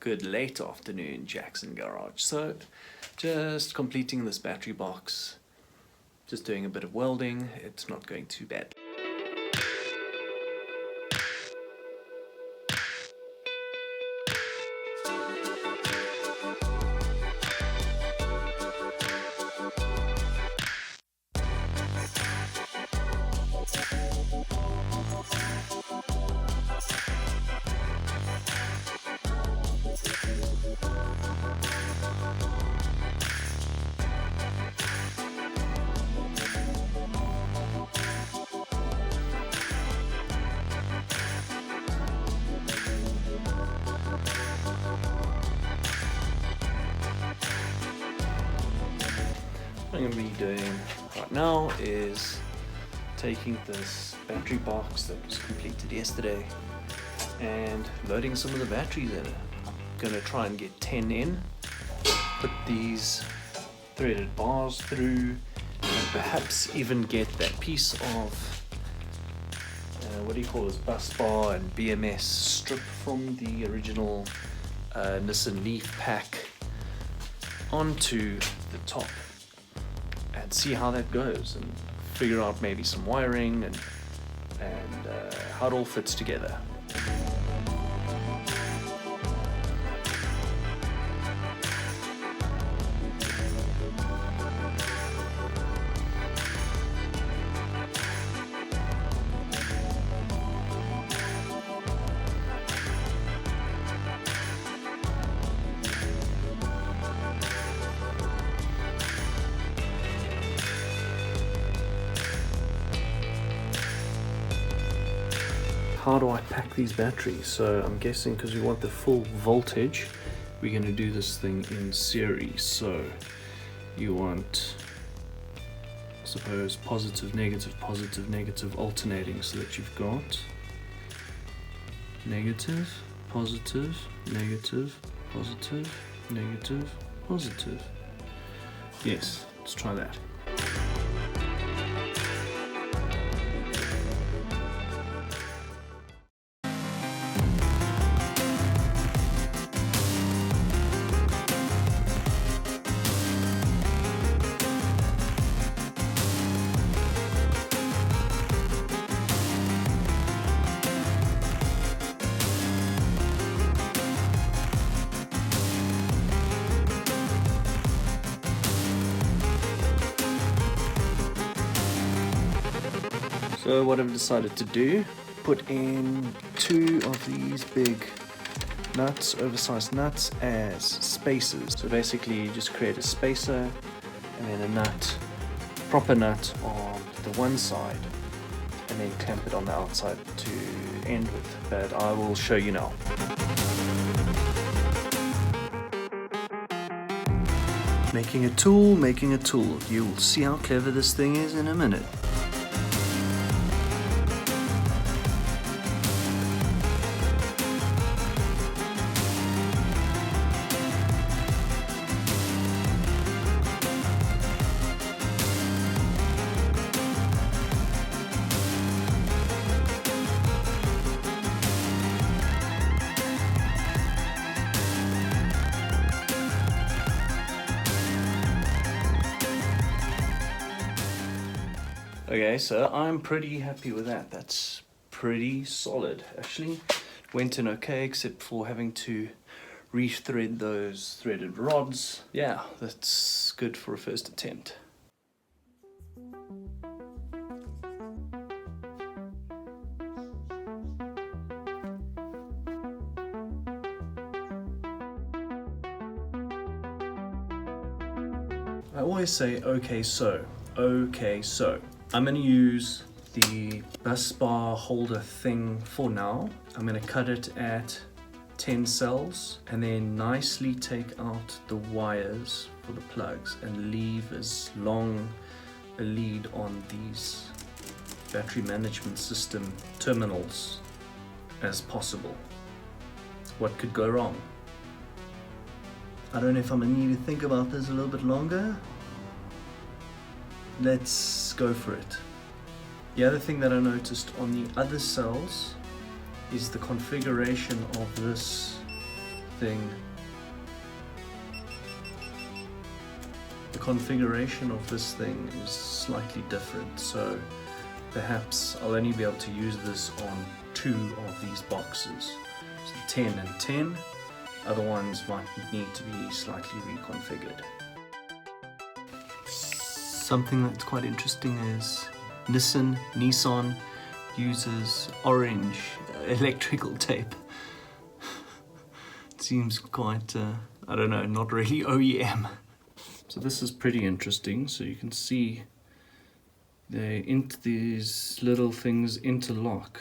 good late afternoon, Jackson Garage. So just completing this battery box, just doing a bit of welding. It's not going too bad. What I'm going to be doing right now is taking this battery box that was completed yesterday and loading some of the batteries in it. I'm going to try and get 10 in, put these threaded bars through, and perhaps even get that piece of what do you call this, bus bar and BMS strip from the original Nissan Leaf pack onto the top and see how that goes, and figure out maybe some wiring and how it all fits together. How do I pack these batteries? So I'm guessing because we want the full voltage, we're going to do this thing in series. So you want, I suppose, positive, negative alternating, so that you've got negative, positive, negative, positive, negative, positive. Yes, let's try that. So what I've decided to do, put in 2 of these big nuts, oversized nuts, as spacers. So basically you just create a spacer and then a nut, proper nut on the one side, and then clamp it on the outside to end with, but I will show you now. Making a tool. You will see how clever this thing is in a minute. Okay, so I'm pretty happy with that. That's pretty solid. Actually, went in okay, except for having to re-thread those threaded rods. Yeah, that's good for a first attempt. I always say, okay, so. I'm going to use the bus bar holder thing for now. I'm going to cut it at 10 cells and then nicely take out the wires for the plugs and leave as long a lead on these battery management system terminals as possible. What could go wrong? I don't know if I'm going to need to think about this a little bit longer. Let's go for it. The other thing that I noticed on the other cells is the configuration of this thing. The configuration of this thing is slightly different, so perhaps I'll only be able to use this on 2 of these boxes. So 10 and 10, other ones might need to be slightly reconfigured. Something that's quite interesting is Nissan uses orange electrical tape. It seems quite, I don't know, not really OEM. So this is pretty interesting. So you can see these little things interlock.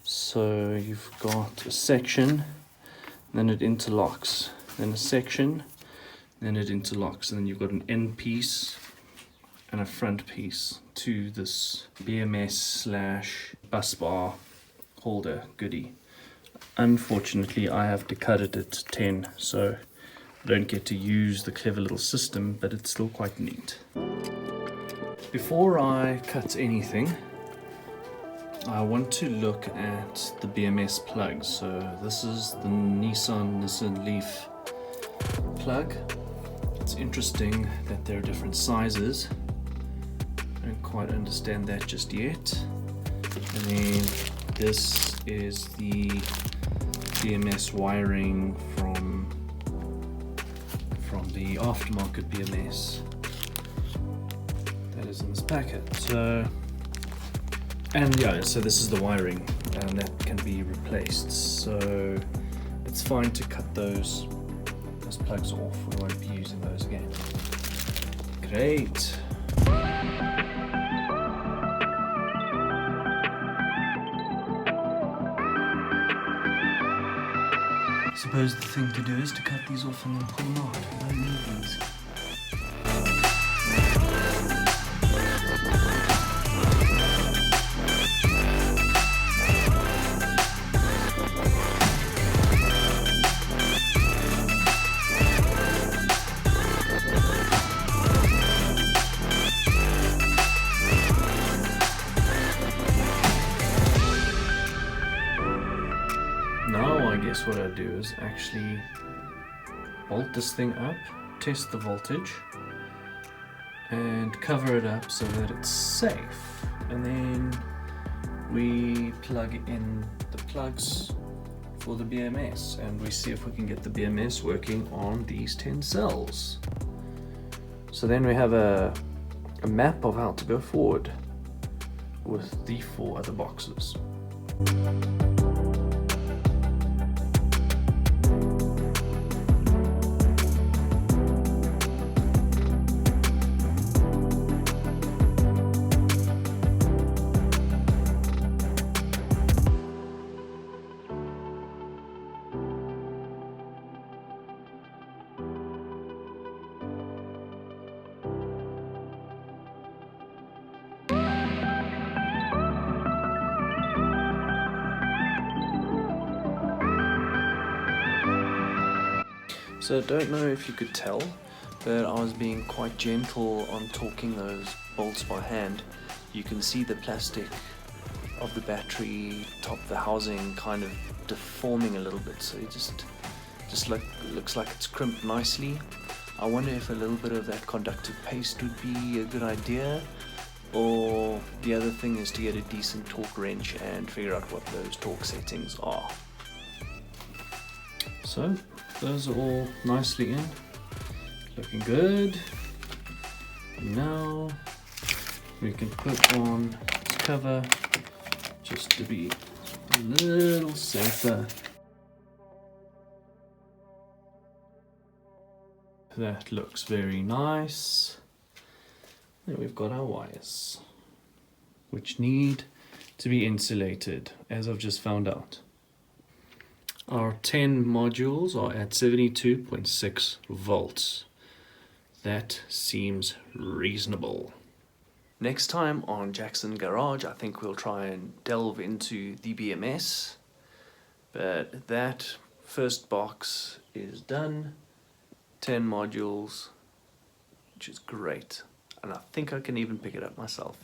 So you've got a section, then it interlocks, then a section, then it interlocks, and then you've got an end piece and a front piece to this BMS/bus bar holder goodie. Unfortunately, I have to cut it at 10, so I don't get to use the clever little system, but it's still quite neat. Before I cut anything, I want to look at the BMS plugs. So this is the Nissan Leaf plug. It's interesting that there are different sizes. I don't quite understand that just yet. And then this is the BMS wiring from the aftermarket BMS that is in this packet. So this is the wiring, and that can be replaced. So it's fine to cut those plugs off. We won't be using those again. Great. Suppose the thing to do is to cut these off and then pull them out. I don't need these. Now I guess what I do is actually bolt this thing up, test the voltage, and cover it up so that it's safe. And then we plug in the plugs for the BMS, and we see if we can get the BMS working on these 10 cells. So then we have a map of how to go forward with the 4 other boxes. So I don't know if you could tell, but I was being quite gentle on torquing those bolts by hand. You can see the plastic of the battery top, the housing kind of deforming a little bit, so it just looks like it's crimped nicely. I wonder if a little bit of that conductive paste would be a good idea, or the other thing is to get a decent torque wrench and figure out what those torque settings are. So those are all nicely in, looking good. Now we can put on this cover just to be a little safer. That looks very nice. Then we've got our wires, which need to be insulated, as I've just found out. Our 10 modules are at 72.6 volts. That seems reasonable. Next time on Jackson Garage, I think we'll try and delve into the BMS. But that first box is done. 10 modules, which is great. And I think I can even pick it up myself.